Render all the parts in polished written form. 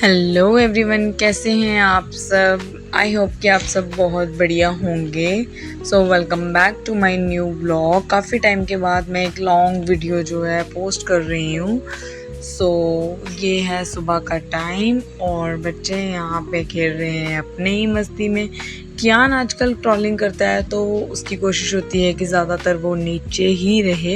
Hello everyone, कैसे हैं आप सब। आई होप कि आप सब बहुत बढ़िया होंगे। So welcome back to my new blog. काफ़ी टाइम के बाद मैं एक लॉन्ग वीडियो जो है पोस्ट कर रही हूँ। सो ये है सुबह का टाइम और बच्चे यहाँ पे खेल रहे हैं अपने ही मस्ती में। कियान आजकल क्रॉलिंग करता है तो उसकी कोशिश होती है कि ज़्यादातर वो नीचे ही रहे,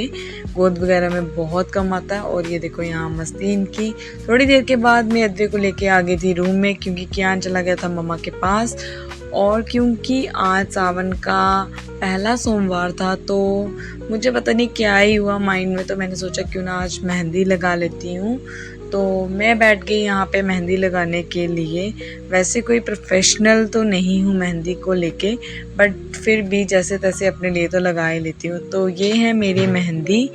गोद वगैरह में बहुत कम आता है। और ये देखो यहाँ मस्ती इनकी। थोड़ी देर के बाद मैं अद्वै को लेके आ गई थी रूम में, क्योंकि कियान चला गया था मम्मा के पास। और क्योंकि आज सावन का पहला सोमवार था तो मुझे पता नहीं क्या ही हुआ माइंड में, तो मैंने सोचा क्यों ना आज मेहंदी लगा लेती हूँ। तो मैं बैठ गई यहाँ पे मेहंदी लगाने के लिए। वैसे कोई प्रोफेशनल तो नहीं हूँ मेहंदी को लेके, बट फिर भी जैसे तैसे अपने लिए तो लगा ही लेती हूँ। तो ये है मेरी मेहंदी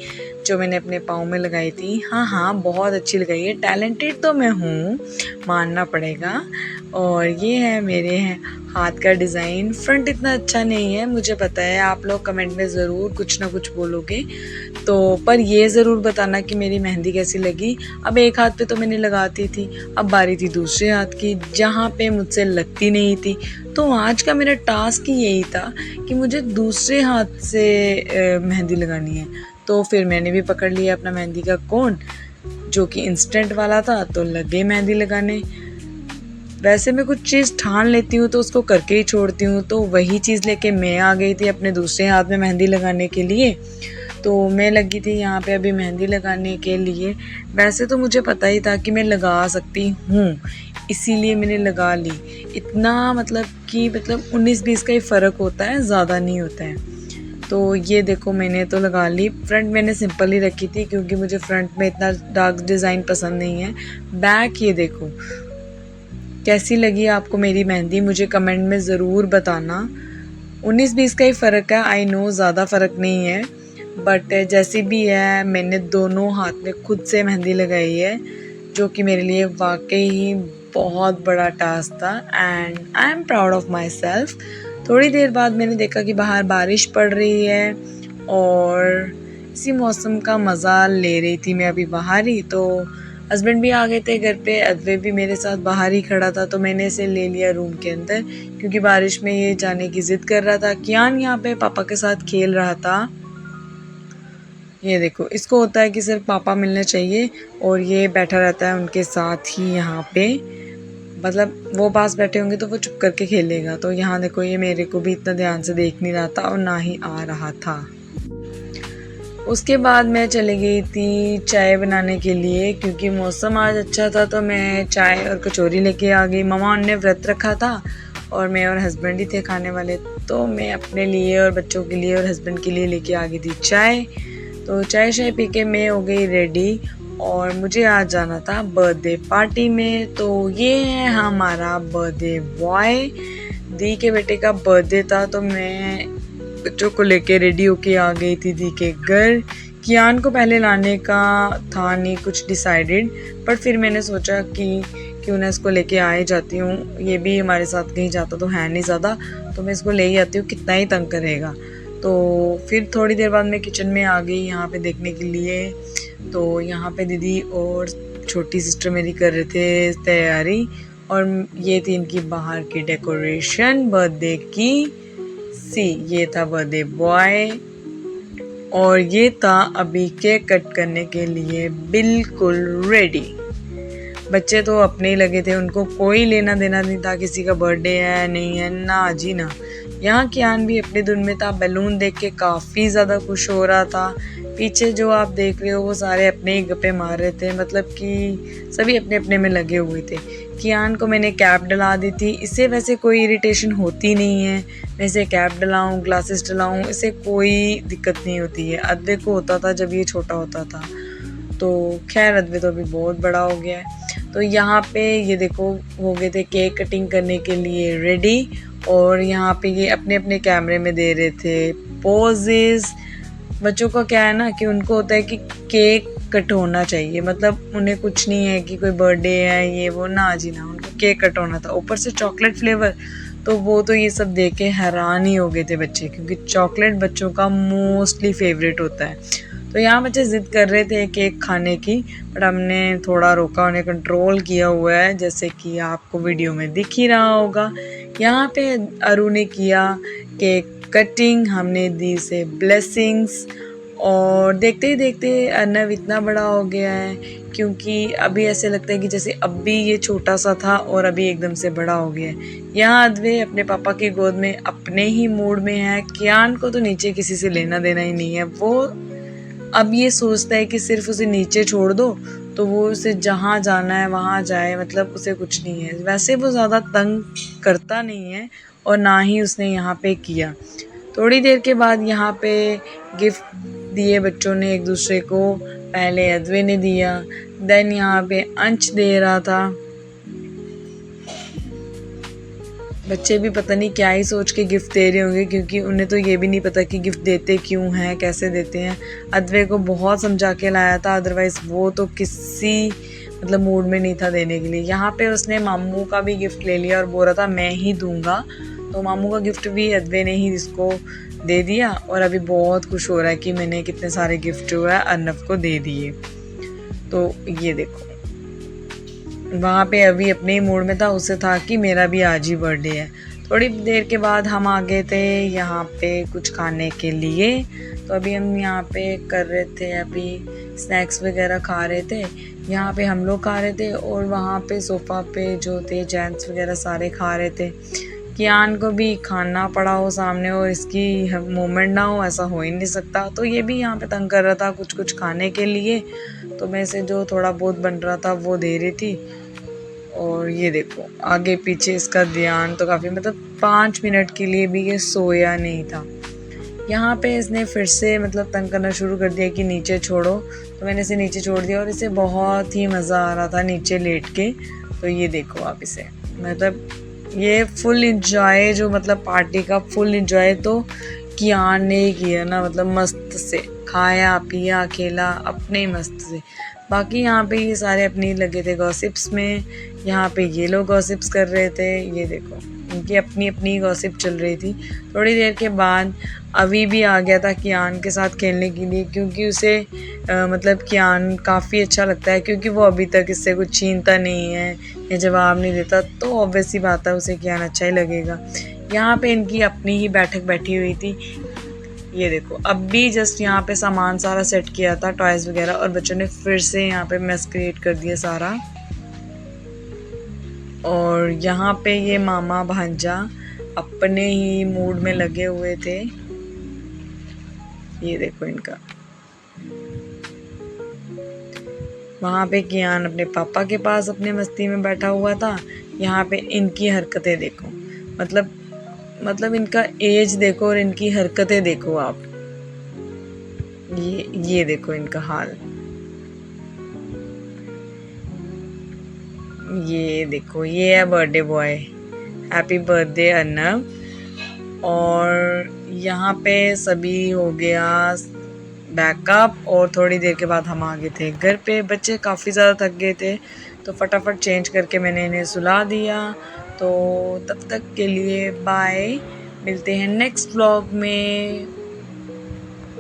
जो मैंने अपने पाँव में लगाई थी। हाँ, बहुत अच्छी लगाई है। टैलेंटेड तो मैं हूँ, मानना पड़ेगा। और ये है मेरे हाथ का डिज़ाइन। फ्रंट इतना अच्छा नहीं है, मुझे पता है। आप लोग कमेंट में ज़रूर कुछ ना कुछ बोलोगे, तो पर ये ज़रूर बताना कि मेरी मेहंदी कैसी लगी। अब एक हाथ पे तो मैंने लगाती थी, अब बारी थी दूसरे हाथ की जहाँ पे मुझसे लगती नहीं थी। तो आज का मेरा टास्क ही यही था कि मुझे दूसरे हाथ से मेहंदी लगानी है। तो फिर मैंने भी पकड़ लिया अपना मेहंदी का कोन, जो कि इंस्टेंट वाला था, तो लगे मेहंदी लगाने। वैसे मैं कुछ चीज़ ठान लेती हूँ तो उसको करके ही छोड़ती हूँ, तो वही चीज़ लेके मैं आ गई थी अपने दूसरे हाथ में मेहंदी लगाने के लिए। तो मैं लगी थी यहाँ पे अभी मेहंदी लगाने के लिए। वैसे तो मुझे पता ही था कि मैं लगा सकती हूँ, इसीलिए मैंने लगा ली। इतना मतलब 19-20 का ही फ़र्क होता है, ज़्यादा नहीं होता है। तो ये देखो मैंने तो लगा ली। फ्रंट मैंने सिंपल ही रखी थी क्योंकि मुझे फ्रंट में इतना डार्क डिज़ाइन पसंद नहीं है। बैक ये देखो कैसी लगी आपको मेरी मेहंदी, मुझे कमेंट में ज़रूर बताना। 19-20 का ही फ़र्क है, आई नो, ज़्यादा फ़र्क नहीं है, बट जैसी भी है मैंने दोनों हाथ में खुद से मेहंदी लगाई है, जो कि मेरे लिए वाकई ही बहुत बड़ा टास्क था। And I am proud of my self. थोड़ी देर बाद मैंने देखा कि बाहर बारिश पड़ रही है और इसी मौसम का मज़ा ले रही थी मैं अभी बाहर ही। तो हस्बैंड भी आ गए थे घर पे, अद्वै भी मेरे साथ बाहर ही खड़ा था, तो मैंने इसे ले लिया रूम के अंदर क्योंकि बारिश में ये जाने की ज़िद कर रहा था। कियान यहाँ पे पापा के साथ खेल रहा था। ये देखो, इसको होता है कि सिर्फ पापा मिलने चाहिए और ये बैठा रहता है उनके साथ ही यहाँ पे। मतलब वो पास बैठे होंगे तो वो चुप करके खेलेगा। तो यहाँ देखो, ये मेरे को भी इतना ध्यान से देख नहीं रहा था और ना ही आ रहा था। उसके बाद मैं चली गई थी चाय बनाने के लिए, क्योंकि मौसम आज अच्छा था तो मैं चाय और कचौरी लेके आ गई। ममा ने व्रत रखा था और मैं और हस्बैंड ही थे खाने वाले, तो मैं अपने लिए और बच्चों के लिए और हस्बैंड के लिए लेके आ गई थी चाय। तो चाय शाय पी के मैं हो गई रेडी और मुझे आज जाना था बर्थडे पार्टी में। तो ये है हमारा बर्थडे बॉय। दी के बेटे का बर्थडे था तो मैं बच्चों को लेके रेडी होके आ गई थी दी के घर। कियान को पहले लाने का था नहीं कुछ डिसाइडेड, पर फिर मैंने सोचा कि क्यों ना इसको लेके आ ही जाती हूँ। ये भी हमारे साथ कहीं जाता तो है नहीं ज़्यादा, तो मैं इसको ले ही आती हूँ, कितना ही तंग करेगा। तो फिर थोड़ी देर बाद मैं किचन में आ गई यहाँ पे देखने के लिए। तो यहाँ पे दीदी और छोटी सिस्टर मेरी कर रहे थे तैयारी, और ये थी इनकी बाहर की डेकोरेशन बर्थडे की। ये था बर्थडे बॉय और ये था अभी केक कट करने के लिए बिल्कुल रेडी। बच्चे तो अपने ही लगे थे, उनको कोई लेना देना नहीं था किसी का बर्थडे है नहीं है, ना जी ना। यहाँ कियान भी अपने धुन में था, बैलून देख के काफ़ी ज़्यादा खुश हो रहा था। पीछे जो आप देख रहे हो वो सारे अपने ही गप्पे मार रहे थे, मतलब कि सभी अपने अपने में लगे हुए थे। कियान को मैंने कैप डला दी थी, इससे वैसे कोई इरिटेशन होती नहीं है। मैं इसे कैप डलाऊँ, ग्लासेस डलाऊँ, इसे कोई दिक्कत नहीं होती है। अद्वै को होता था जब ये छोटा होता था, तो खैर अद्वै तो अभी बहुत बड़ा हो गया है। तो यहाँ पे ये देखो हो गए थे केक कटिंग करने के लिए रेडी, और यहाँ पे ये अपने अपने कैमरे में दे रहे थे पोजेस। बच्चों का क्या है ना कि उनको होता है कि केक कट होना चाहिए, मतलब उन्हें कुछ नहीं है कि कोई बर्थडे है ये वो, ना जी ना, उनको केक कट होना था। ऊपर से चॉकलेट फ्लेवर, तो वो तो ये सब देख के हैरान ही हो गए थे बच्चे, क्योंकि चॉकलेट बच्चों का मोस्टली फेवरेट होता है। तो यहाँ बच्चे ज़िद कर रहे थे केक खाने की, बट हमने थोड़ा रोका, उन्हें कंट्रोल किया हुआ है, जैसे कि आपको वीडियो में दिख ही रहा होगा। यहाँ पे अरु ने किया केक कटिंग, हमने दी इसे ब्लेसिंग्स, और देखते ही देखते अर्नव इतना बड़ा हो गया है, क्योंकि अभी ऐसे लगता है कि जैसे अब भी ये छोटा सा था और अभी एकदम से बड़ा हो गया है। यहाँ अद्वै अपने पापा की गोद में अपने ही मूड में है। कियान को तो नीचे किसी से लेना देना ही नहीं है, वो अब ये सोचता है कि सिर्फ उसे नीचे छोड़ दो तो वो उसे जहाँ जाना है वहाँ जाए, मतलब उसे कुछ नहीं है। वैसे वो ज़्यादा तंग करता नहीं है और ना ही उसने यहाँ पे किया। थोड़ी देर के बाद यहाँ पे गिफ्ट दिए बच्चों ने एक दूसरे को। पहले अद्वै ने दिया, देन यहाँ पे अंश दे रहा था। बच्चे भी पता नहीं क्या ही सोच के गिफ्ट दे रहे होंगे, क्योंकि उन्हें तो ये भी नहीं पता कि गिफ्ट देते क्यों हैं, कैसे देते हैं। अद्वै को बहुत समझा के लाया था, अदरवाइज़ वो तो किसी मतलब मूड में नहीं था देने के लिए। यहाँ पे उसने मामू का भी गिफ्ट ले लिया और बोल रहा था मैं ही दूंगा, तो मामू का गिफ्ट भी अद्वै ने ही इसको दे दिया और अभी बहुत खुश हो रहा है कि मैंने कितने सारे गिफ्ट जो है अर्नव को दे दिए। तो ये देखो, वहाँ पे अभी अपने ही मूड में था, उसे था कि मेरा भी आज ही बर्थडे है। थोड़ी देर के बाद हम आ गए थे यहाँ पे कुछ खाने के लिए। तो अभी हम यहाँ पे कर रहे थे, अभी स्नैक्स वगैरह खा रहे थे। यहाँ पे हम लोग खा रहे थे और वहाँ पे सोफ़ा पे जो थे जेंट्स वगैरह सारे खा रहे थे। कियान को भी खाना पड़ा हो सामने और इसकी मोमेंट ना हो, ऐसा हो ही नहीं सकता। तो ये भी यहाँ पे तंग कर रहा था कुछ कुछ खाने के लिए, तो मैं इसे जो थोड़ा बहुत बन रहा था वो दे रही थी। और ये देखो आगे पीछे इसका ध्यान तो काफ़ी, मतलब 5 मिनट के लिए भी ये सोया नहीं था। यहाँ पे इसने फिर से मतलब तंग करना शुरू कर दिया कि नीचे छोड़ो, तो मैंने इसे नीचे छोड़ दिया और इसे बहुत ही मज़ा आ रहा था नीचे लेट के। तो ये देखो आप इसे, मतलब ये फुल इंजॉय, जो मतलब पार्टी का फुल इंजॉय तो कियान ने ही किया ना, मतलब मस्त से खाया पिया खेला अपने ही मस्त से। बाकी यहाँ पे ये सारे अपनी लगे थे गॉसिप्स में। यहाँ पे ये लोग गॉसिप्स कर रहे थे, ये देखो इनकी अपनी अपनी गॉसिप चल रही थी। थोड़ी देर के बाद अभी भी आ गया था कियान के साथ खेलने के लिए, क्योंकि उसे मतलब कियान काफ़ी अच्छा लगता है, क्योंकि वो अभी तक इससे कुछ छीनता नहीं है या जवाब नहीं देता, तो ऑब्वियस सी बात है उसे कियान अच्छा ही लगेगा। यहाँ पे इनकी अपनी ही बैठक बैठी हुई थी। ये देखो अब भी जस्ट यहाँ पे सामान सारा सेट किया था, टॉयज़ वगैरह, और बच्चों ने फिर से यहाँ पे मेस क्रिएट कर दिया सारा। और यहाँ पे ये मामा भांजा अपने ही मूड में लगे हुए थे। ये देखो इनका, वहाँ पे कियान अपने पापा के पास अपने मस्ती में बैठा हुआ था। यहाँ पे इनकी हरकतें देखो, मतलब इनका एज देखो और इनकी हरकतें देखो आप। ये देखो इनका हाल, ये देखो ये है birthday boy. Happy birthday Arnav. और यहाँ पे सभी हो गया बैकअप और थोड़ी देर के बाद हम आ गए थे घर पे। बच्चे काफ़ी ज़्यादा थक गए थे, तो फटाफट चेंज करके मैंने इन्हें सुला दिया। तो तब तक के लिए बाय, मिलते हैं नेक्स्ट व्लॉग में।